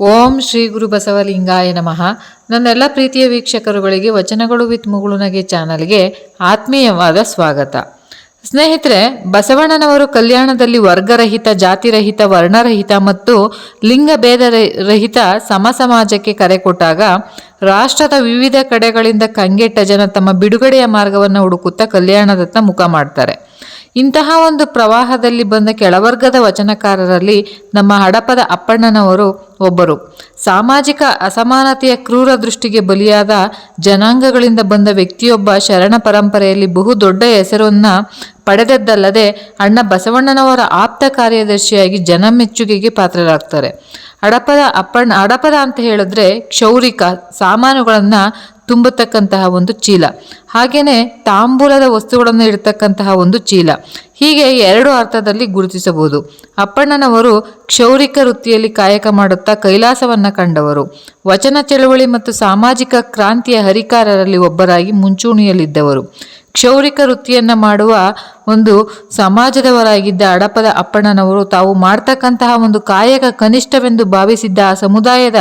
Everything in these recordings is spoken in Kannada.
ಓಂ ಶ್ರೀ ಗುರು ಬಸವಲಿಂಗಾಯ ನಮಃ. ನನ್ನೆಲ್ಲ ಪ್ರೀತಿಯ ವೀಕ್ಷಕರುಗಳಿಗೆ ವಚನಗಳು ವಿತ್ ಮುಗುಳುನಗೆ ಚಾನಲ್ಗೆ ಆತ್ಮೀಯವಾದ ಸ್ವಾಗತ. ಸ್ನೇಹಿತರೆ, ಬಸವಣ್ಣನವರು ಕಲ್ಯಾಣದಲ್ಲಿ ವರ್ಗರಹಿತ, ಜಾತಿರಹಿತ, ವರ್ಣರಹಿತ ಮತ್ತು ಲಿಂಗ ಭೇದ ರಹಿತ ಸಮ ಸಮಾಜಕ್ಕೆ ಕರೆ ಕೊಟ್ಟಾಗ ರಾಷ್ಟ್ರದ ವಿವಿಧ ಕಡೆಗಳಿಂದ ಕಂಗೆಟ್ಟ ಜನ ತಮ್ಮ ಬಿಡುಗಡೆಯ ಮಾರ್ಗವನ್ನು ಹುಡುಕುತ್ತಾ ಕಲ್ಯಾಣದತ್ತ ಮುಖ ಮಾಡ್ತಾರೆ. ಇಂತಹ ಒಂದು ಪ್ರವಾಹದಲ್ಲಿ ಬಂದ ಕೆಳವರ್ಗದ ವಚನಕಾರರಲ್ಲಿ ನಮ್ಮ ಹಡಪದ ಅಪ್ಪಣ್ಣನವರು ಒಬ್ಬರು. ಸಾಮಾಜಿಕ ಅಸಮಾನತೆಯ ಕ್ರೂರ ದೃಷ್ಟಿಗೆ ಬಲಿಯಾದ ಜನಾಂಗಗಳಿಂದ ಬಂದ ವ್ಯಕ್ತಿಯೊಬ್ಬ ಶರಣ ಪರಂಪರೆಯಲ್ಲಿ ಬಹು ದೊಡ್ಡ ಹೆಸರನ್ನ ಪಡೆದದ್ದಲ್ಲದೆ ಅಣ್ಣ ಬಸವಣ್ಣನವರ ಆಪ್ತ ಕಾರ್ಯದರ್ಶಿಯಾಗಿ ಜನಮೆಚ್ಚುಗೆಗೆ ಪಾತ್ರರಾಗ್ತಾರೆ. ಹಡಪದ ಅಂತ ಹೇಳಿದ್ರೆ ಕ್ಷೌರಿಕ, ಸಾಮಾನುಗಳನ್ನು ತುಂಬತಕ್ಕಂತಹ ಒಂದು ಚೀಲ, ಹಾಗೇನೆ ತಾಂಬೂಲದ ವಸ್ತುಗಳನ್ನು ಇಡ್ತಕ್ಕಂತಹ ಒಂದು ಚೀಲ, ಹೀಗೆ ಎರಡು ಅರ್ಥದಲ್ಲಿ ಗುರುತಿಸಬಹುದು. ಅಪ್ಪಣ್ಣನವರು ಕ್ಷೌರಿಕ ವೃತ್ತಿಯಲ್ಲಿ ಕಾಯಕ ಮಾಡುತ್ತಾ ಕೈಲಾಸವನ್ನ ಕಂಡವರು. ವಚನ ಚಳವಳಿ ಮತ್ತು ಸಾಮಾಜಿಕ ಕ್ರಾಂತಿಯ ಹರಿಕಾರರಲ್ಲಿ ಒಬ್ಬರಾಗಿ ಮುಂಚೂಣಿಯಲ್ಲಿದ್ದವರು. ಕ್ಷೌರಿಕ ವೃತ್ತಿಯನ್ನ ಮಾಡುವ ಒಂದು ಸಮಾಜದವರಾಗಿದ್ದ ಹಡಪದ ಅಪ್ಪಣ್ಣನವರು ತಾವು ಮಾಡ್ತಕ್ಕಂತಹ ಒಂದು ಕಾಯಕ ಕನಿಷ್ಠವೆಂದು ಭಾವಿಸಿದ್ದ ಆ ಸಮುದಾಯದ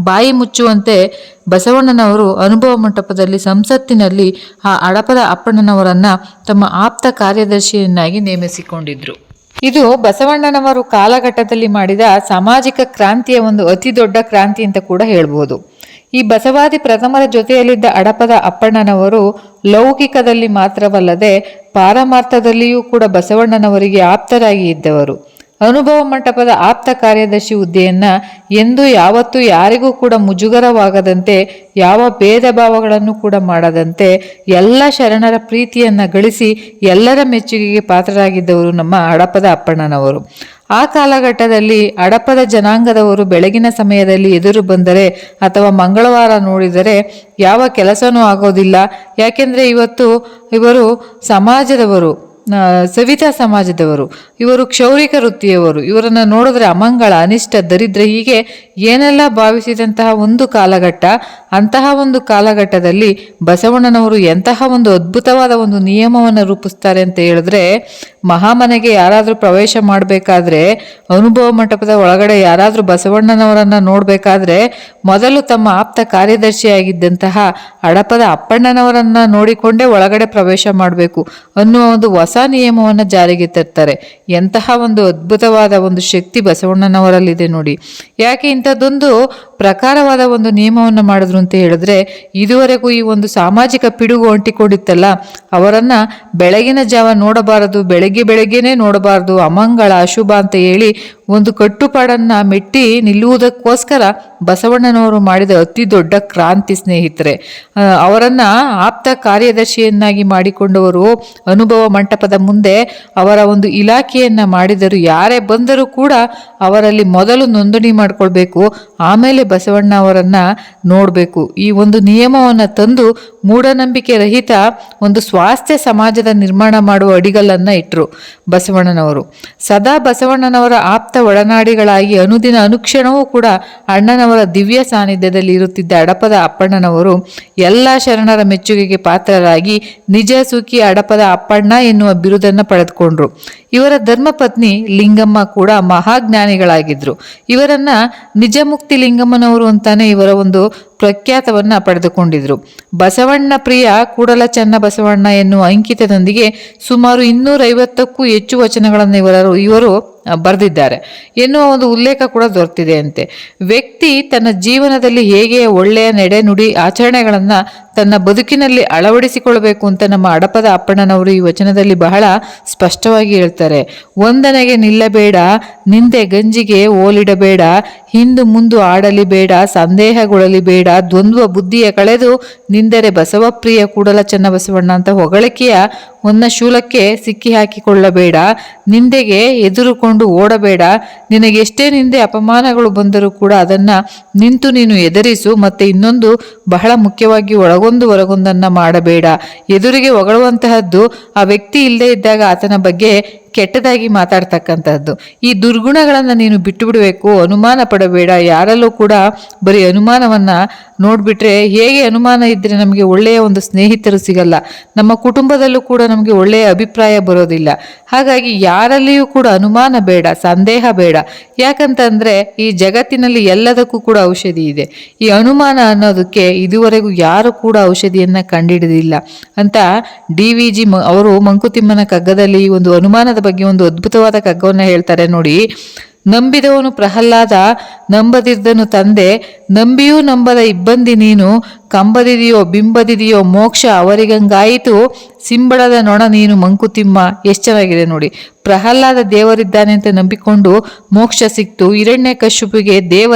ಬಾಯಿ ಮುಚ್ಚುವಂತೆ ಬಸವಣ್ಣನವರು ಅನುಭವ ಮಂಟಪದಲ್ಲಿ ಸಂಸತ್ತಿನಲ್ಲಿ ಆ ಹಡಪದ ಅಪ್ಪಣ್ಣನವರನ್ನ ತಮ್ಮ ಆಪ್ತ ಕಾರ್ಯದರ್ಶಿಯನ್ನಾಗಿ ನೇಮಿಸಿಕೊಂಡಿದ್ರು. ಇದು ಬಸವಣ್ಣನವರು ಕಾಲಘಟ್ಟದಲ್ಲಿ ಮಾಡಿದ ಸಾಮಾಜಿಕ ಕ್ರಾಂತಿಯ ಒಂದು ಅತಿ ದೊಡ್ಡ ಕ್ರಾಂತಿ ಅಂತ ಕೂಡ ಹೇಳ್ಬೋದು. ಈ ಬಸವಾದಿ ಪ್ರಥಮರ ಜೊತೆಯಲ್ಲಿದ್ದ ಹಡಪದ ಅಪ್ಪಣ್ಣನವರು ಲೌಕಿಕದಲ್ಲಿ ಮಾತ್ರವಲ್ಲದೆ ಪಾರಮಾರ್ಥದಲ್ಲಿಯೂ ಕೂಡ ಬಸವಣ್ಣನವರಿಗೆ ಆಪ್ತರಾಗಿ ಇದ್ದವರು. ಅನುಭವ ಮಂಟಪದ ಆಪ್ತ ಕಾರ್ಯದರ್ಶಿ ಹುದ್ದೆಯನ್ನ ಎಂದು ಯಾವತ್ತೂ ಯಾರಿಗೂ ಕೂಡ ಮುಜುಗರವಾಗದಂತೆ, ಯಾವ ಭೇದ ಭಾವಗಳನ್ನು ಕೂಡ ಮಾಡದಂತೆ ಎಲ್ಲ ಶರಣರ ಪ್ರೀತಿಯನ್ನ ಗಳಿಸಿ ಎಲ್ಲರ ಮೆಚ್ಚುಗೆಗೆ ಪಾತ್ರರಾಗಿದ್ದವರು ನಮ್ಮ ಹಡಪದ ಅಪ್ಪಣ್ಣನವರು. ಆ ಕಾಲಘಟ್ಟದಲ್ಲಿ ಹಡಪದ ಜನಾಂಗದವರು ಬೆಳಗಿನ ಸಮಯದಲ್ಲಿ ಎದುರು ಬಂದರೆ ಅಥವಾ ಮಂಗಳವಾರ ನೋಡಿದರೆ ಯಾವ ಕೆಲಸನೂ ಆಗೋದಿಲ್ಲ. ಯಾಕೆಂದ್ರೆ ಇವರು ಸಮಾಜದವರು, ಸವಿತಾ ಸಮಾಜದವರು, ಇವರು ಕ್ಷೌರಿಕ ವೃತ್ತಿಯವರು, ಇವರನ್ನು ನೋಡಿದ್ರೆ ಅಮಂಗಳ, ಅನಿಷ್ಟ, ದರಿದ್ರ ಹೀಗೆ ಏನೆಲ್ಲ ಭಾವಿಸಿದಂತಹ ಒಂದು ಕಾಲಘಟ್ಟ. ಅಂತಹ ಒಂದು ಕಾಲಘಟ್ಟದಲ್ಲಿ ಬಸವಣ್ಣನವರು ಎಂತಹ ಒಂದು ಅದ್ಭುತವಾದ ಒಂದು ನಿಯಮವನ್ನು ರೂಪಿಸ್ತಾರೆ ಅಂತ ಹೇಳಿದ್ರೆ, ಮಹಾಮನೆಗೆ ಯಾರಾದರೂ ಪ್ರವೇಶ ಮಾಡಬೇಕಾದ್ರೆ, ಅನುಭವ ಮಂಟಪದ ಒಳಗಡೆ ಯಾರಾದರೂ ಬಸವಣ್ಣನವರನ್ನ ನೋಡ್ಬೇಕಾದ್ರೆ ಮೊದಲು ತಮ್ಮ ಆಪ್ತ ಕಾರ್ಯದರ್ಶಿಯಾಗಿದ್ದಂತಹ ಹಡಪದ ಅಪ್ಪಣ್ಣನವರನ್ನ ನೋಡಿಕೊಂಡೇ ಒಳಗಡೆ ಪ್ರವೇಶ ಮಾಡಬೇಕು ಅನ್ನುವ ಒಂದು ಹೊಸ ನಿಯಮವನ್ನು ಜಾರಿಗೆ ತರ್ತಾರೆ. ಎಂತಹ ಒಂದು ಅದ್ಭುತವಾದ ಒಂದು ಶಕ್ತಿ ಬಸವಣ್ಣನವರಲ್ಲಿದೆ ನೋಡಿ. ಯಾಕೆ ಇಂಥದ್ದೊಂದು ಪ್ರಕಾರವಾದ ಒಂದು ನಿಯಮವನ್ನು ಮಾಡಿದ್ರು ಅಂತ ಹೇಳಿದ್ರೆ, ಇದುವರೆಗೂ ಈ ಒಂದು ಸಾಮಾಜಿಕ ಪಿಡುಗು ಅಂಟಿಕೊಂಡಿತ್ತಲ್ಲ, ಅವರನ್ನ ಬೆಳಗಿನ ಜಾವ ನೋಡಬಾರದು, ಬೆಳಗ್ಗೆನೇ ನೋಡಬಾರದು, ಅಮಂಗಳ, ಅಶುಭ ಅಂತ ಹೇಳಿ ಒಂದು ಕಟ್ಟುಪಾಡನ್ನ ಮೆಟ್ಟಿ ನಿಲ್ಲುವುದಕ್ಕೋಸ್ಕರ ಬಸವಣ್ಣನವರು ಮಾಡಿದ ಅತಿ ದೊಡ್ಡ ಕ್ರಾಂತಿ ಸ್ನೇಹಿತರೆ. ಅವರನ್ನ ಆಪ್ತ ಕಾರ್ಯದರ್ಶಿಯನ್ನಾಗಿ ಮಾಡಿಕೊಂಡವರು ಅನುಭವ ಮಂಟಪದ ಮುಂದೆ ಅವರ ಒಂದು ಇಲಾಖೆಯನ್ನ ಮಾಡಿದರು. ಯಾರೇ ಬಂದರೂ ಕೂಡ ಅವರಲ್ಲಿ ಮೊದಲು ನೋಂದಣಿ ಮಾಡ್ಕೊಳ್ಬೇಕು, ಆಮೇಲೆ ಬಸವಣ್ಣ ಅವರನ್ನ ನೋಡಬೇಕು. ಈ ಒಂದು ನಿಯಮವನ್ನು ತಂದು ಮೂಢನಂಬಿಕೆ ರಹಿತ ಒಂದು ಸ್ವಾಸ್ಥ್ಯ ಸಮಾಜದ ನಿರ್ಮಾಣ ಮಾಡುವ ಅಡಿಗಲ್ಲನ್ನ ಇಟ್ಟರು ಬಸವಣ್ಣನವರು. ಸದಾ ಬಸವಣ್ಣನವರ ಆಪ್ತ ಒಡನಾಡಿಗಳಾಗಿ ಅನುದಿನ ಅನುಕ್ಷಣವೂ ಕೂಡ ಅಣ್ಣನವರ ದಿವ್ಯ ಸಾನ್ನಿಧ್ಯದಲ್ಲಿ ಇರುತ್ತಿದ್ದ ಹಡಪದ ಅಪ್ಪಣ್ಣನವರು ಎಲ್ಲ ಶರಣರ ಮೆಚ್ಚುಗೆಗೆ ಪಾತ್ರರಾಗಿ ನಿಜ ಸುಖಿ ಹಡಪದ ಅಪ್ಪಣ್ಣ ಎನ್ನುವ ಬಿರುದನ್ನು ಪಡೆದುಕೊಂಡ್ರು. ಇವರ ಧರ್ಮಪತ್ನಿ ಲಿಂಗಮ್ಮ ಕೂಡ ಮಹಾಜ್ಞಾನಿಗಳಾಗಿದ್ರು. ಇವರನ್ನ ನಿಜಮುಕ್ತಿ ಲಿಂಗಮ್ಮನವರು ಅಂತಾನೆ ಇವರ ಒಂದು ಪ್ರಖ್ಯಾತವನ್ನ ಪಡೆದುಕೊಂಡಿದ್ರು. ಬಸವಣ್ಣ ಪ್ರಿಯ ಕೂಡಲ ಚನ್ನ ಬಸವಣ್ಣ ಎನ್ನುವ ಅಂಕಿತದೊಂದಿಗೆ ಸುಮಾರು 250ಕ್ಕೂ ಹೆಚ್ಚು ವಚನಗಳನ್ನು ಇವರು ಬರೆದಿದ್ದಾರೆ ಎನ್ನುವ ಒಂದು ಉಲ್ಲೇಖ ಕೂಡ ದೊರೆತಿದೆ ಅಂತೆ. ವ್ಯಕ್ತಿ ತನ್ನ ಜೀವನದಲ್ಲಿ ಹೇಗೆ ಒಳ್ಳೆಯ ನಡೆ, ನುಡಿ, ಆಚರಣೆಗಳನ್ನ ತನ್ನ ಬದುಕಿನಲ್ಲಿ ಅಳವಡಿಸಿಕೊಳ್ಬೇಕು ಅಂತ ನಮ್ಮ ಹಡಪದ ಅಪ್ಪಣ್ಣನವರು ಈ ವಚನದಲ್ಲಿ ಬಹಳ ಸ್ಪಷ್ಟವಾಗಿ ಹೇಳ್ತಾರೆ. ಒಂದನೆಗೆ ನಿಲ್ಲಬೇಡ, ನಿಂದೆ ಗಂಜಿಗೆ ಓಲಿಡಬೇಡ, ಹಿಂದು ಮುಂದು ಆಡಲಿ ಬೇಡ, ಸಂದೇಹಗೊಳ್ಳಲಿ ಬೇಡ, ದ್ವಂದ್ವ ಬುದ್ಧಿಯ ಕಳೆದು ನಿಂದರೆ ಬಸವಪ್ರಿಯ ಕೂಡಲ ಚನ್ನ ಬಸವಣ್ಣ ಅಂತ ಹೊಗಳಿಕೆಯ ಒಂದು ಶೂಲಕ್ಕೆ ಸಿಕ್ಕಿ ಹಾಕಿಕೊಳ್ಳಬೇಡ, ನಿಂದೆಗೆ ಎದುರುಕೊಂಡು ಓಡಬೇಡ, ನಿನಗೆಷ್ಟೇ ನಿಂದೆ ಅಪಮಾನಗಳು ಬಂದರೂ ಕೂಡ ಅದನ್ನ ನಿಂತು ನೀನು ಎದುರಿಸು. ಮತ್ತೆ ಇನ್ನೊಂದು ಬಹಳ ಮುಖ್ಯವಾಗಿ ಹೊರಗೊಂದನ್ನ ಮಾಡಬೇಡ. ಎದುರಿಗೆ ಹೊಗಳುವಂತಹದ್ದು ಆ ವ್ಯಕ್ತಿ ಇಲ್ಲದೆ ಇದ್ದಾಗ ಆತನ ಬಗ್ಗೆ ಕೆಟ್ಟದಾಗಿ ಮಾತಾಡ್ತಕ್ಕಂಥದ್ದು. ಈ ದುರ್ಗುಣಗಳನ್ನು ನೀನು ಬಿಟ್ಟು ಬಿಡಬೇಕು, ಅನುಮಾನ ಪಡಬೇಡ. ಯಾರಲ್ಲೂ ಕೂಡ ಬರೀ ಅನುಮಾನವನ್ನು ನೋಡಿಬಿಟ್ರೆ, ಹೇಗೆ ಅನುಮಾನ ಇದ್ದರೆ ನಮಗೆ ಒಳ್ಳೆಯ ಒಂದು ಸ್ನೇಹಿತರು ಸಿಗಲ್ಲ, ನಮ್ಮ ಕುಟುಂಬದಲ್ಲೂ ಕೂಡ ನಮಗೆ ಒಳ್ಳೆಯ ಅಭಿಪ್ರಾಯ ಬರೋದಿಲ್ಲ. ಹಾಗಾಗಿ ಯಾರಲ್ಲಿಯೂ ಕೂಡ ಅನುಮಾನ ಬೇಡ, ಸಂದೇಹ ಬೇಡ. ಯಾಕಂತಂದರೆ ಈ ಜಗತ್ತಿನಲ್ಲಿ ಎಲ್ಲದಕ್ಕೂ ಕೂಡ ಔಷಧಿ ಇದೆ. ಈ ಅನುಮಾನ ಅನ್ನೋದಕ್ಕೆ ಇದುವರೆಗೂ ಯಾರು ಕೂಡ ಔಷಧಿಯನ್ನು ಕಂಡುಹಿಡಿದಿಲ್ಲ ಅಂತ DVG ಅವರು ಮಂಕುತಿಮ್ಮನ ಕಗ್ಗದಲ್ಲಿ ಈ ಒಂದು ಅನುಮಾನದ ಬಗ್ಗೆ ಒಂದು ಅದ್ಭುತವಾದ ಕಗ್ಗವನ್ನು ಹೇಳ್ತಾರೆ ನೋಡಿ. ನಂಬಿದವನು ಪ್ರಹ್ಲಾದ, ನಂಬದಿದ್ದನು ತಂದೆ, ನಂಬಿಯೂ ನಂಬದ ಇಬ್ಬಂದಿ ನೀನು, ಕಂಬದಿದೆಯೋ ಬಿಂಬದಿದೆಯೋ ಮೋಕ್ಷ ಅವರಿಗಂಗಾಯಿತು, ಸಿಂಬಳದ ನೊಣ ನೀನು ಮಂಕುತಿಮ್ಮ. ಎಷ್ಟು ಚೆನ್ನಾಗಿದೆ ನೋಡಿ. ಪ್ರಹ್ಲಾದ ದೇವರಿದ್ದಾನೆ ಅಂತ ನಂಬಿಕೊಂಡು ಮೋಕ್ಷ ಸಿಕ್ತು. ಹಿರಣ್ಯಕಶಿಪುವಿಗೆ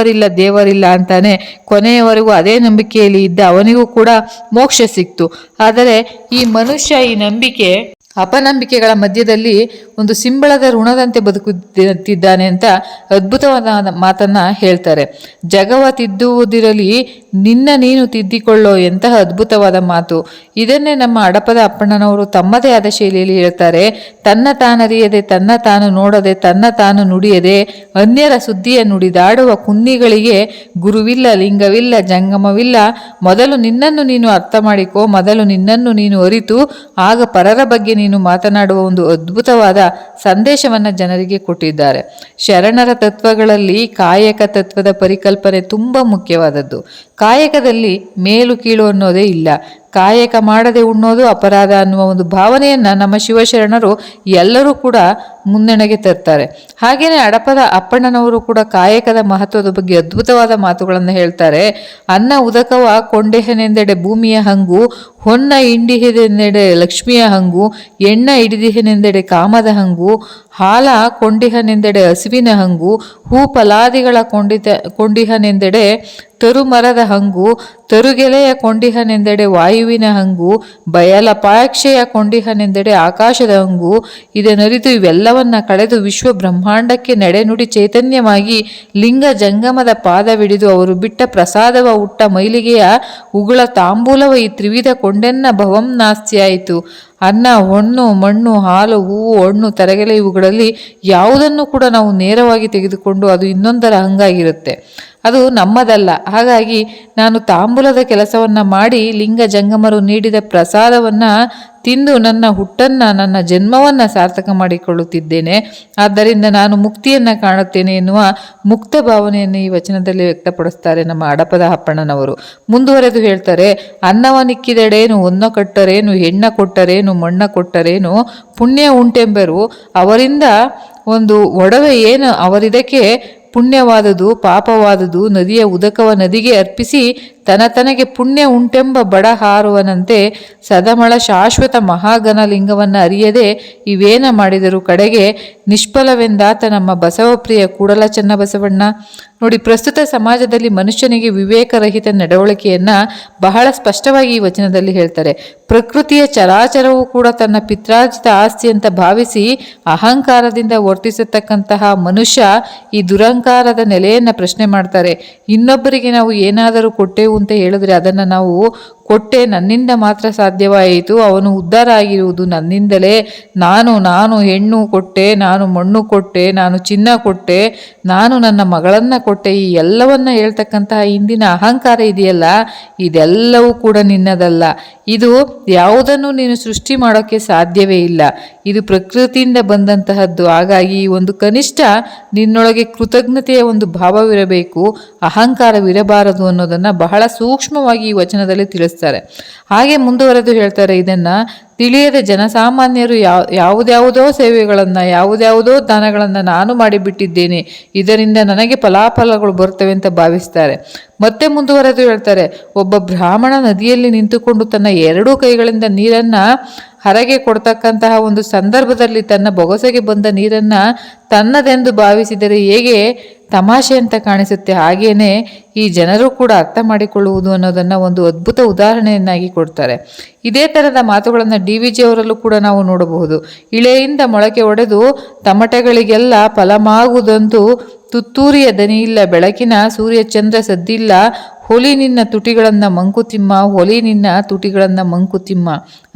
ದೇವರಿಲ್ಲ ಅಂತಾನೆ, ಕೊನೆಯವರೆಗೂ ಅದೇ ನಂಬಿಕೆಯಲ್ಲಿ ಇದ್ದ ಅವನಿಗೂ ಕೂಡ ಮೋಕ್ಷ ಸಿಕ್ತು. ಆದರೆ ಈ ಮನುಷ್ಯ ಈ ನಂಬಿಕೆ ಅಪನಂಬಿಕೆಗಳ ಮಧ್ಯದಲ್ಲಿ ಒಂದು ಸಿಂಬಳದ ಋಣದಂತೆ ಬದುಕುತ್ತಿದ್ದಾನೆ ಅಂತ ಅದ್ಭುತವಾದ ಮಾತನ್ನ ಹೇಳ್ತಾರೆ. ಜಗವ ತಿದ್ದುವುದಿರಲಿ ನಿನ್ನ ನೀನು ತಿದ್ದಿಕೊಳ್ಳೋ, ಎಂತಹ ಅದ್ಭುತವಾದ ಮಾತು. ಇದನ್ನೇ ನಮ್ಮ ಅಡಪದ ಅಪ್ಪಣ್ಣನವರು ತಮ್ಮದೇ ಆದ ಶೈಲಿಯಲ್ಲಿ ಹೇಳ್ತಾರೆ. ತನ್ನ ತಾನರಿಯದೆ, ತನ್ನ ತಾನು ನೋಡದೆ, ತನ್ನ ತಾನು ನುಡಿಯದೆ, ಅನ್ಯರ ಸುದ್ದಿಯ ನುಡಿದಾಡುವ ಕುನ್ನಿಗಳಿಗೆ ಗುರುವಿಲ್ಲ, ಲಿಂಗವಿಲ್ಲ, ಜಂಗಮವಿಲ್ಲ. ಮೊದಲು ನಿನ್ನನ್ನು ನೀನು ಅರ್ಥ ಮಾಡಿಕೋ, ಮೊದಲು ನಿನ್ನನ್ನು ನೀನು ಅರಿತು ಆಗ ಪರರ ಬಗ್ಗೆ ನೀನು ಮಾತನಾಡುವ ಒಂದು ಅದ್ಭುತವಾದ ಸಂದೇಶವನ್ನು ಜನರಿಗೆ ಕೊಟ್ಟಿದ್ದಾರೆ. ಶರಣರ ತತ್ವಗಳಲ್ಲಿ ಕಾಯಕ ತತ್ವದ ಪರಿಕಲ್ಪನೆ ತುಂಬ ಮುಖ್ಯವಾದದ್ದು. ಕಾಯಕದಲ್ಲಿ ಮೇಲು ಕೀಳು ಅನ್ನೋದೇ ಇಲ್ಲ. ಕಾಯಕ ಮಾಡದೆ ಉಣ್ಣೋದು ಅಪರಾಧ ಅನ್ನುವ ಒಂದು ಭಾವನೆಯನ್ನು ನಮ್ಮ ಶಿವಶರಣರು ಎಲ್ಲರೂ ಕೂಡ ಮುನ್ನಡೆಗೆ ತರ್ತಾರೆ. ಹಾಗೆಯೇ ಅಡಪದ ಅಪ್ಪಣ್ಣನವರು ಕೂಡ ಕಾಯಕದ ಮಹತ್ವದ ಬಗ್ಗೆ ಅದ್ಭುತವಾದ ಮಾತುಗಳನ್ನು ಹೇಳ್ತಾರೆ. ಅನ್ನ ಉದಕವ ಕೊಂಡೆಹನೆಂದೆಡೆ ಭೂಮಿಯ ಹಂಗು, ಹೊನ್ನ ಇಂಡಿಹೆನೆಂದೆಡೆ ಲಕ್ಷ್ಮಿಯ ಹಂಗು, ಎಣ್ಣ ಹಿಡಿದಿಹೆನೆಂದೆಡೆ ಕಾಮದ ಹಂಗು, ಹಾಲ ಕೊಂಡಿಹನೆಂದೆಡೆ ಹಸುವಿನ ಹಂಗು, ಹೂ ಫಲಾದಿಗಳ ಕೊಂಡಿಹನೆಂದೆಡೆ ತರುಮರದ ಹಂಗು, ತರುಗೆಲೆಯ ಕೊಂಡಿಹನೆಂದೆಡೆ ವಾಯುವಿನ ಹಂಗು, ಬಯಲಪಾಕ್ಷೆಯ ಕೊಂಡಿಹನೆಂದೆಡೆ ಆಕಾಶದ ಹಂಗು. ಇದನ್ನರಿತು ಇವೆಲ್ಲವನ್ನ ಕಳೆದು ವಿಶ್ವ ಬ್ರಹ್ಮಾಂಡಕ್ಕೆ ನಡೆನುಡಿ ಚೈತನ್ಯವಾಗಿ ಲಿಂಗ ಜಂಗಮದ ಪಾದವಿಡಿದು ಅವರು ಬಿಟ್ಟ ಪ್ರಸಾದವ ಹುಟ್ಟ ಮೈಲಿಗೆಯ ಉಗುಳ ತಾಂಬೂಲವ ಈ ತ್ರಿವಿಧ ಕೊಂಡೆನ್ನ ಭವಂ ನಾಸ್ತಿಯಾಯಿತು. ಅನ್ನ, ಹೊಣ್ಣು, ಮಣ್ಣು, ಹಾಲು, ಹೂವು, ಹಣ್ಣು, ತರಗೆಲೆ ಇವುಗಳಲ್ಲಿ ಯಾವುದನ್ನು ಕೂಡ ನಾವು ನೇರವಾಗಿ ತೆಗೆದುಕೊಂಡು ಅದು ಇನ್ನೊಂದರ ಹಂಗಾಗಿರುತ್ತೆ, ಅದು ನಮ್ಮದಲ್ಲ. ಹಾಗಾಗಿ ನಾನು ತಾಂಬೂಲದ ಕೆಲಸವನ್ನು ಮಾಡಿ ಲಿಂಗ ಜಂಗಮರು ನೀಡಿದ ಪ್ರಸಾದವನ್ನು ತಿಂದು ನನ್ನ ಹುಟ್ಟನ್ನು, ನನ್ನ ಜನ್ಮವನ್ನು ಸಾರ್ಥಕ ಮಾಡಿಕೊಳ್ಳುತ್ತಿದ್ದೇನೆ. ಆದ್ದರಿಂದ ನಾನು ಮುಕ್ತಿಯನ್ನು ಕಾಣುತ್ತೇನೆ ಎನ್ನುವ ಮುಕ್ತ ಭಾವನೆಯನ್ನು ಈ ವಚನದಲ್ಲಿ ವ್ಯಕ್ತಪಡಿಸ್ತಾರೆ ನಮ್ಮ ಅಡಪದ ಅಪ್ಪಣ್ಣನವರು. ಮುಂದುವರೆದು ಹೇಳ್ತಾರೆ, ಅನ್ನವ ನಿಕ್ಕಿದೆಡೇನು, ಒನ್ನ ಕಟ್ಟರೇನು, ಹೆಣ್ಣ ಕೊಟ್ಟರೇನು, ಮಣ್ಣ ಕೊಟ್ಟರೇನು, ಪುಣ್ಯ ಉಂಟೆಂಬರು. ಅವರಿಂದ ಒಂದು ಒಡವೆ ಏನು, ಅವರಿದಕ್ಕೆ ಪುಣ್ಯವಾದುದು ಪಾಪವಾದುದು. ನದಿಯ ಉದಕವ ನದಿಗೆ ಅರ್ಪಿಸಿ ತನಗೆ ಪುಣ್ಯ ಉಂಟೆಂಬ ಬಡ ಹಾರುವನಂತೆ ಸದಮಳ ಶಾಶ್ವತ ಮಹಾಘನ ಲಿಂಗವನ್ನು ಅರಿಯದೆ ಇವೇನ ಮಾಡಿದರು ಕಡೆಗೆ ನಿಷ್ಫಲವೆಂದಾತ ನಮ್ಮ ಬಸವಪ್ರಿಯ ಕೂಡಲ ಚನ್ನಬಸವಣ್ಣ. ನೋಡಿ, ಪ್ರಸ್ತುತ ಸಮಾಜದಲ್ಲಿ ಮನುಷ್ಯನಿಗೆ ವಿವೇಕರಹಿತ ನಡವಳಿಕೆಯನ್ನ ಬಹಳ ಸ್ಪಷ್ಟವಾಗಿ ಈ ವಚನದಲ್ಲಿ ಹೇಳ್ತಾರೆ. ಪ್ರಕೃತಿಯ ಚರಾಚರವೂ ಕೂಡ ತನ್ನ ಪಿತ್ರಾರ್ಜಿತ ಆಸ್ತಿ ಅಂತ ಭಾವಿಸಿ ಅಹಂಕಾರದಿಂದ ವರ್ತಿಸತಕ್ಕಂತಹ ಮನುಷ್ಯ ಈ ದುರಂಕಾರದ ನೆಲೆಯನ್ನು ಪ್ರಶ್ನೆ ಮಾಡ್ತಾರೆ. ಇನ್ನೊಬ್ಬರಿಗೆ ನಾವು ಏನಾದರೂ ಕೊಟ್ಟೆವು ಅಂತ ಹೇಳಿದ್ರೆ ಅದನ್ನು ನಾವು ಕೊಟ್ಟೆ, ನನ್ನಿಂದ ಮಾತ್ರ ಸಾಧ್ಯವಾಯಿತು, ಅವನು ಉದ್ಧಾರ ಆಗಿರುವುದು ನನ್ನಿಂದಲೇ, ನಾನು ಹೆಣ್ಣು ಕೊಟ್ಟೆ, ನಾನು ಮಣ್ಣು ಕೊಟ್ಟೆ, ನಾನು ಚಿನ್ನ ಕೊಟ್ಟೆ, ನಾನು ನನ್ನ ಮಗಳನ್ನು ಕೊಟ್ಟೆ, ಈ ಎಲ್ಲವನ್ನ ಹೇಳ್ತಕ್ಕಂತಹ ಇಂದಿನ ಅಹಂಕಾರ ಇದೆಯಲ್ಲ, ಇದೆಲ್ಲವೂ ಕೂಡ ನಿನ್ನದಲ್ಲ. ಇದು ಯಾವುದನ್ನು ನೀನು ಸೃಷ್ಟಿ ಮಾಡೋಕ್ಕೆ ಸಾಧ್ಯವೇ ಇಲ್ಲ. ಇದು ಪ್ರಕೃತಿಯಿಂದ ಬಂದಂತಹದ್ದು. ಹಾಗಾಗಿ ಒಂದು ಕನಿಷ್ಠ ನಿನ್ನೊಳಗೆ ಕೃತಜ್ಞತೆಯ ಒಂದು ಭಾವವಿರಬೇಕು, ಅಹಂಕಾರವಿರಬಾರದು ಅನ್ನೋದನ್ನು ಬಹಳ ಸೂಕ್ಷ್ಮವಾಗಿ ಈ ವಚನದಲ್ಲಿ ತಿಳಿಸ್ತಾರೆ. ಹಾಗೆ ಮುಂದುವರೆದು ಹೇಳ್ತಾರೆ, ಇದನ್ನ ತಿಳಿಯದ ಜನಸಾಮಾನ್ಯರು ಯಾವುದ್ಯಾವುದೋ ಸೇವೆಗಳನ್ನು, ಯಾವುದ್ಯಾವುದೋ ದಾನಗಳನ್ನು ನಾನು ಮಾಡಿಬಿಟ್ಟಿದ್ದೇನೆ, ಇದರಿಂದ ನನಗೆ ಫಲಾಫಲಗಳು ಬರ್ತವೆ ಅಂತ ಭಾವಿಸ್ತಾರೆ. ಮತ್ತೆ ಮುಂದುವರೆದು ಹೇಳ್ತಾರೆ, ಒಬ್ಬ ಬ್ರಾಹ್ಮಣ ನದಿಯಲ್ಲಿ ನಿಂತುಕೊಂಡು ತನ್ನ ಎರಡೂ ಕೈಗಳಿಂದ ನೀರನ್ನು ಹರಗೆ ಕೊಡ್ತಕ್ಕಂತಹ ಒಂದು ಸಂದರ್ಭದಲ್ಲಿ ತನ್ನ ಬೊಗಸೆಗೆ ಬಂದ ನೀರನ್ನು ತನ್ನದೆಂದು ಭಾವಿಸಿದರೆ ಹೇಗೆ ತಮಾಷೆ ಅಂತ ಕಾಣಿಸುತ್ತೆ, ಹಾಗೇನೆ ಈ ಜನರು ಕೂಡ ಅರ್ಥ ಮಾಡಿಕೊಳ್ಳುವುದು ಅನ್ನೋದನ್ನು ಒಂದು ಅದ್ಭುತ ಉದಾಹರಣೆಯನ್ನಾಗಿ ಕೊಡ್ತಾರೆ. ಇದೇ ಥರದ ಮಾತುಗಳನ್ನು DVG ಅವರಲ್ಲೂ ಕೂಡ ನಾವು ನೋಡಬಹುದು. ಇಳೆಯಿಂದ ಮೊಳಕೆ ಒಡೆದು ತಮಟೆಗಳಿಗೆಲ್ಲ ಫಲಮಾಗುವುದಂತೂ ತುತ್ತೂರಿಯ ದನಿಯಿಲ್ಲ, ಬೆಳಕಿನ ಸೂರ್ಯ ಚಂದ್ರ ಸದ್ದಿಲ್ಲ, ಹೊಲಿ ನಿನ್ನ ತುಟಿಗಳನ್ನ ಮಂಕುತಿಮ್ಮ, ಹೊಲಿ ನಿನ್ನ ತುಟಿಗಳನ್ನ ಮಂಕುತಿಮ್ಮ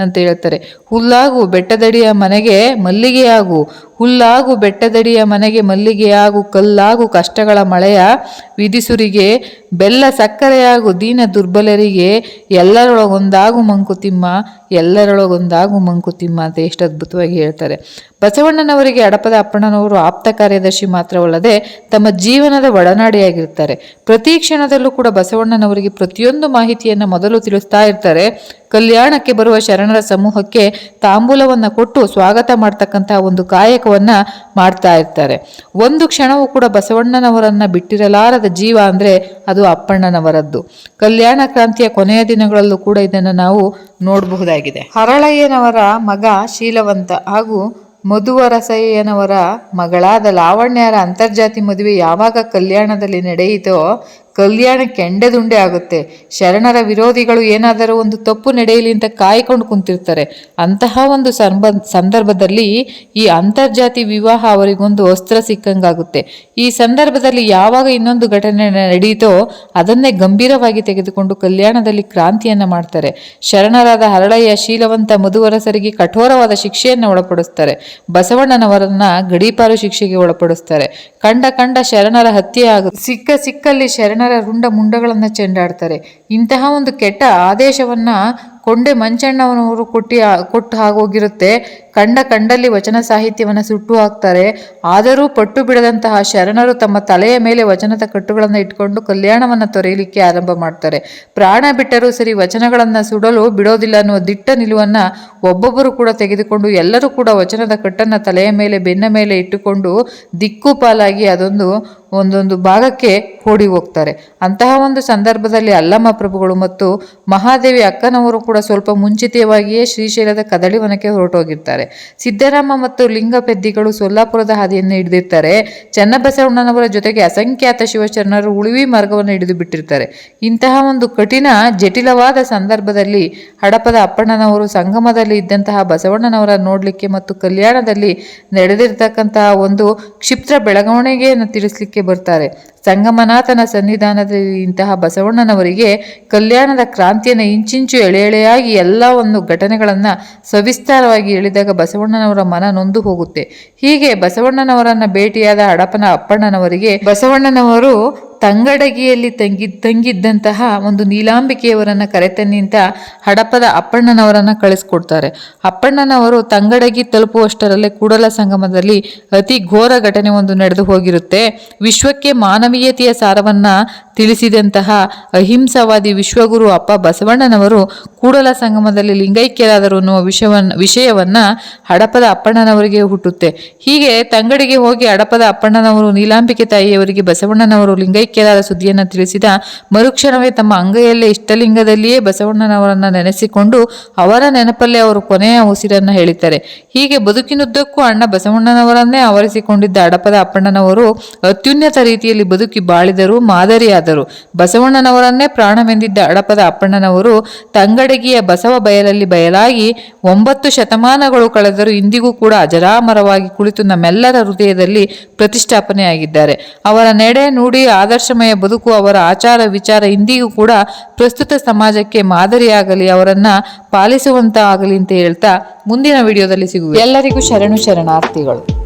ಅಂತ ಹೇಳ್ತಾರೆ. ಹುಲ್ಲಾಗು ಬೆಟ್ಟದಡಿಯ ಮನೆಗೆ ಮಲ್ಲಿಗೆಯಾಗು, ಹುಲ್ಲಾಗು ಬೆಟ್ಟದಡಿಯ ಮನೆಗೆ ಮಲ್ಲಿಗೆಯಾಗು, ಕಲ್ಲಾಗು ಕಷ್ಟಗಳ ಮಳೆಯ ವಿಧಿಸುರಿಗೆ, ಬೆಲ್ಲ ಸಕ್ಕರೆಯಾಗು ದೀನ ದುರ್ಬಲರಿಗೆ, ಎಲ್ಲರೊಳಗೊಂದಾಗು ಮಂಕುತಿಮ್ಮ, ಎಲ್ಲರೊಳಗೊಂದಾಗು ಮಂಕುತಿಮ್ಮ ಅಂತ ಎಷ್ಟು ಅದ್ಭುತವಾಗಿ ಹೇಳ್ತಾರೆ. ಬಸವಣ್ಣನವರಿಗೆ ಹಡಪದ ಅಪ್ಪಣ್ಣನವರು ಆಪ್ತ ಕಾರ್ಯದರ್ಶಿ ಮಾತ್ರವಲ್ಲದೆ ತಮ್ಮ ಜೀವನದ ಒಡನಾಡಿಯಾಗಿರ್ತಾರೆ. ಪ್ರತಿ ಕ್ಷಣದಲ್ಲೂ ಕೂಡ ಬಸವಣ್ಣನವರಿಗೆ ಪ್ರತಿಯೊಂದು ಮಾಹಿತಿಯನ್ನು ಮೊದಲು ತಿಳಿಸ್ತಾ ಇರ್ತಾರೆ. ಕಲ್ಯಾಣಕ್ಕೆ ಬರುವ ಶರಣರ ಸಮೂಹಕ್ಕೆ ತಾಂಬೂಲವನ್ನ ಕೊಟ್ಟು ಸ್ವಾಗತ ಮಾಡ್ತಕ್ಕಂತಹ ಒಂದು ಕಾಯಕವನ್ನ ಮಾಡ್ತಾ ಇರ್ತಾರೆ. ಒಂದು ಕ್ಷಣವೂ ಕೂಡ ಬಸವಣ್ಣನವರನ್ನ ಬಿಟ್ಟಿರಲಾರದ ಜೀವ ಅಂದ್ರೆ ಅದು ಅಪ್ಪಣ್ಣನವರದ್ದು. ಕಲ್ಯಾಣ ಕ್ರಾಂತಿಯ ಕೊನೆಯ ದಿನಗಳಲ್ಲೂ ಕೂಡ ಇದನ್ನು ನಾವು ನೋಡಬಹುದಾಗಿದೆ. ಹರಳಯ್ಯನವರ ಮಗ ಶೀಲವಂತ ಹಾಗೂ ಮಧುವರಸಯ್ಯನವರ ಮಗಳಾದ ಲಾವಣ್ಯರ ಅಂತರ್ಜಾತಿ ಮದುವೆ ಯಾವಾಗ ಕಲ್ಯಾಣದಲ್ಲಿ ನಡೆಯಿತೋ ಕಲ್ಯಾಣ ಕೆಂಡೆದುಂಡೆ ಆಗುತ್ತೆ. ಶರಣರ ವಿರೋಧಿಗಳು ಏನಾದರೂ ಒಂದು ತಪ್ಪು ನಡೆಯಲಿ ಅಂತ ಕಾಯ್ಕೊಂಡು ಕುಂತಿರ್ತಾರೆ. ಅಂತಹ ಒಂದು ಸಂದರ್ಭದಲ್ಲಿ ಈ ಅಂತರ್ಜಾತಿ ವಿವಾಹ ಅವರಿಗೊಂದು ಅಸ್ತ್ರ ಸಿಕ್ಕಂಗಾಗುತ್ತೆ. ಈ ಸಂದರ್ಭದಲ್ಲಿ ಯಾವಾಗ ಇನ್ನೊಂದು ಘಟನೆ ನಡೆಯಿತೋ ಅದನ್ನೇ ಗಂಭೀರವಾಗಿ ತೆಗೆದುಕೊಂಡು ಕಲ್ಯಾಣದಲ್ಲಿ ಕ್ರಾಂತಿಯನ್ನ ಮಾಡ್ತಾರೆ. ಶರಣರಾದ ಹರಳಯ್ಯ, ಶೀಲವಂತ, ಮಧುವರಸರಿಗೆ ಕಠೋರವಾದ ಶಿಕ್ಷೆಯನ್ನು ಒಳಪಡಿಸ್ತಾರೆ. ಬಸವಣ್ಣನವರನ್ನ ಗಡೀಪಾರು ಶಿಕ್ಷೆಗೆ ಒಳಪಡಿಸ್ತಾರೆ. ಕಂಡ ಶರಣರ ಹತ್ಯೆ ಆಗುತ್ತೆ. ಸಿಕ್ಕಲ್ಲಿ ಶರಣರ ರುಂಡ ಮುಂಡಗಳನ್ನ ಚೆಂಡಾಡ್ತಾರೆ. ಇಂತಹ ಒಂದು ಕೆಟ್ಟ ಆದೇಶವನ್ನ ಕೊಂಡೆ ಮಂಚಣ್ಣವನವರು ಕೊಟ್ಟು ಆಗೋಗಿರುತ್ತೆ. ಕಂಡಲ್ಲಿ ವಚನ ಸಾಹಿತ್ಯವನ್ನು ಸುಟ್ಟು ಹಾಕ್ತಾರೆ. ಆದರೂ ಪಟ್ಟು ಬಿಡದಂತಹ ಶರಣರು ತಮ್ಮ ತಲೆಯ ಮೇಲೆ ವಚನದ ಕಟ್ಟುಗಳನ್ನು ಇಟ್ಕೊಂಡು ಕಲ್ಯಾಣವನ್ನು ತೊರೆಯಲಿಕ್ಕೆ ಆರಂಭ ಮಾಡ್ತಾರೆ. ಪ್ರಾಣ ಬಿಟ್ಟರೂ ಸರಿ ವಚನಗಳನ್ನು ಸುಡಲು ಬಿಡೋದಿಲ್ಲ ಅನ್ನುವ ದಿಟ್ಟ ನಿಲುವನ್ನ ಒಬ್ಬೊಬ್ಬರು ಕೂಡ ತೆಗೆದುಕೊಂಡು ಎಲ್ಲರೂ ಕೂಡ ವಚನದ ಕಟ್ಟನ್ನು ತಲೆಯ ಮೇಲೆ ಬೆನ್ನ ಮೇಲೆ ಇಟ್ಟುಕೊಂಡು ದಿಕ್ಕುಪಾಲಾಗಿ ಒಂದೊಂದು ಭಾಗಕ್ಕೆ ಓಡಿ ಹೋಗ್ತಾರೆ. ಅಂತಹ ಒಂದು ಸಂದರ್ಭದಲ್ಲಿ ಅಲ್ಲಮ್ಮ ಪ್ರಭುಗಳು ಮತ್ತು ಮಹಾದೇವಿ ಅಕ್ಕನವರು ಕೂಡ ಸ್ವಲ್ಪ ಮುಂಚಿತವಾಗಿಯೇ ಶ್ರೀಶೈಲದ ಕದಳಿವನಕ್ಕೆ ಹೊರಟೋಗಿರ್ತಾರೆ. ಸಿದ್ದರಾಮ ಮತ್ತು ಲಿಂಗಪೆದ್ದಿಗಳು ಸೊಲ್ಲಾಪುರದ ಹಾದಿಯನ್ನು ಹಿಡಿದಿರ್ತಾರೆ. ಚನ್ನಬಸವಣ್ಣನವರ ಜೊತೆಗೆ ಅಸಂಖ್ಯಾತ ಶಿವಶರಣರು ಉಳಿವಿ ಮಾರ್ಗವನ್ನು ಹಿಡಿದು ಬಿಟ್ಟಿರ್ತಾರೆ. ಇಂತಹ ಒಂದು ಕಠಿಣ ಜಟಿಲವಾದ ಸಂದರ್ಭದಲ್ಲಿ ಹಡಪದ ಅಪ್ಪಣ್ಣನವರು ಸಂಗಮದಲ್ಲಿ ಇದ್ದಂತಹ ಬಸವಣ್ಣನವರ ನೋಡ್ಲಿಕ್ಕೆ ಮತ್ತು ಕಲ್ಯಾಣದಲ್ಲಿ ನಡೆದಿರ್ತಕ್ಕಂತಹ ಒಂದು ಕ್ಷಿಪ್ರ ಬೆಳವಣಿಗೆಯನ್ನು ತಿಳಿಸ್ಲಿಕ್ಕೆ ಬರ್ತಾರೆ. ಸಂಗಮನಾಥನ ಸನ್ನಿಧಾನದಲ್ಲಿ ಇಂತಹ ಬಸವಣ್ಣನವರಿಗೆ ಕಲ್ಯಾಣದ ಕ್ರಾಂತಿಯನ್ನು ಇಂಚಿಂಚು ಎಳೆಯಾಗಿ ಎಲ್ಲ ಒಂದು ಘಟನೆಗಳನ್ನ ಸವಿಸ್ತಾರವಾಗಿ ಹೇಳಿದಾಗ ಬಸವಣ್ಣನವರ ಮನ ನೊಂದು ಹೋಗುತ್ತೆ. ಹೀಗೆ ಬಸವಣ್ಣನವರನ್ನ ಭೇಟಿಯಾದ ಹಡಪನ ಅಪ್ಪಣ್ಣನವರಿಗೆ ಬಸವಣ್ಣನವರು ತಂಗಡಗಿಯಲ್ಲಿ ತಂಗಿದ್ದಂತಹ ಒಂದು ನೀಲಾಂಬಿಕೆಯವರನ್ನ ಕರೆತನ್ನಿಂತ ಹಡಪದ ಅಪ್ಪಣ್ಣನವರನ್ನ ಕಳಿಸ್ಕೊಡ್ತಾರೆ. ಅಪ್ಪಣ್ಣನವರು ತಂಗಡಗಿ ತಲುಪುವಷ್ಟರಲ್ಲೇ ಕೂಡಲ ಸಂಗಮದಲ್ಲಿ ಅತಿ ಘೋರ ಘಟನೆ ಒಂದು ನಡೆದು ಹೋಗಿರುತ್ತೆ. ವಿಶ್ವಕ್ಕೆ ಮಾನವೀಯತೆಯ ಸಾರವನ್ನ ತಿಳಿಸಿದಂತಹ ಅಹಿಂಸಾವಾದಿ ವಿಶ್ವಗುರು ಅಪ್ಪ ಬಸವಣ್ಣನವರು ಕೂಡಲ ಸಂಗಮದಲ್ಲಿ ಲಿಂಗೈಕ್ಯರಾದರು ಅನ್ನುವ ವಿಷಯವನ್ನ ಹಡಪದ ಅಪ್ಪಣ್ಣನವರಿಗೆ ಹುಟ್ಟುತ್ತೆ. ಹೀಗೆ ತಂಗಡಿಗೆ ಹೋಗಿ ಹಡಪದ ಅಪ್ಪಣ್ಣನವರು ನೀಲಾಂಬಿಕೆ ತಾಯಿಯವರಿಗೆ ಬಸವಣ್ಣನವರು ಲಿಂಗೈಕ್ಯರಾದ ಸುದ್ದಿಯನ್ನು ತಿಳಿಸಿದ ಮರುಕ್ಷಣವೇ ತಮ್ಮ ಅಂಗೈಯಲ್ಲೇ ಇಷ್ಟಲಿಂಗದಲ್ಲಿಯೇ ಬಸವಣ್ಣನವರನ್ನ ನೆನೆಸಿಕೊಂಡು ಅವರ ನೆನಪಲ್ಲೇ ಅವರು ಕೊನೆಯ ಉಸಿರನ್ನ ಹೇಳಿದ್ದಾರೆ. ಹೀಗೆ ಬದುಕಿನುದ್ದಕ್ಕೂ ಅಣ್ಣ ಬಸವಣ್ಣನವರನ್ನೇ ಆವರಿಸಿಕೊಂಡಿದ್ದ ಹಡಪದ ಅಪ್ಪಣ್ಣನವರು ಅತ್ಯುನ್ನತ ರೀತಿಯಲ್ಲಿ ಬದುಕಿ ಬಾಳಿದರು, ಮಾದರಿಯಾದರು. ಬಸವಣ್ಣನವರನ್ನೇ ಪ್ರಾಣವೆಂದಿದ್ದ ಹಡಪದ ಅಪ್ಪಣ್ಣನವರು ತಂಗಡಗಿಯ ಬಸವ ಬಯಲಲ್ಲಿ ಬಯಲಾಗಿ 9 ಶತಮಾನಗಳು ಕಳೆದರೂ ಇಂದಿಗೂ ಕೂಡ ಅಜರಾಮರವಾಗಿ ಕುಳಿತು ನಮ್ಮೆಲ್ಲರ ಹೃದಯದಲ್ಲಿ ಪ್ರತಿಷ್ಠಾಪನೆಯಾಗಿದ್ದಾರೆ. ಅವರ ನಡೆ, ನುಡಿ, ಆದರ್ಶಮಯ ಬದುಕು, ಅವರ ಆಚಾರ ವಿಚಾರ ಇಂದಿಗೂ ಕೂಡ ಪ್ರಸ್ತುತ ಸಮಾಜಕ್ಕೆ ಮಾದರಿಯಾಗಲಿ, ಅವರನ್ನ ಪಾಲಿಸುವಂತ ಆಗಲಿ ಅಂತ ಹೇಳ್ತಾ ಮುಂದಿನ ವಿಡಿಯೋದಲ್ಲಿ ಸಿಗುವ ಎಲ್ಲರಿಗೂ ಶರಣಾರ್ಥಿಗಳು.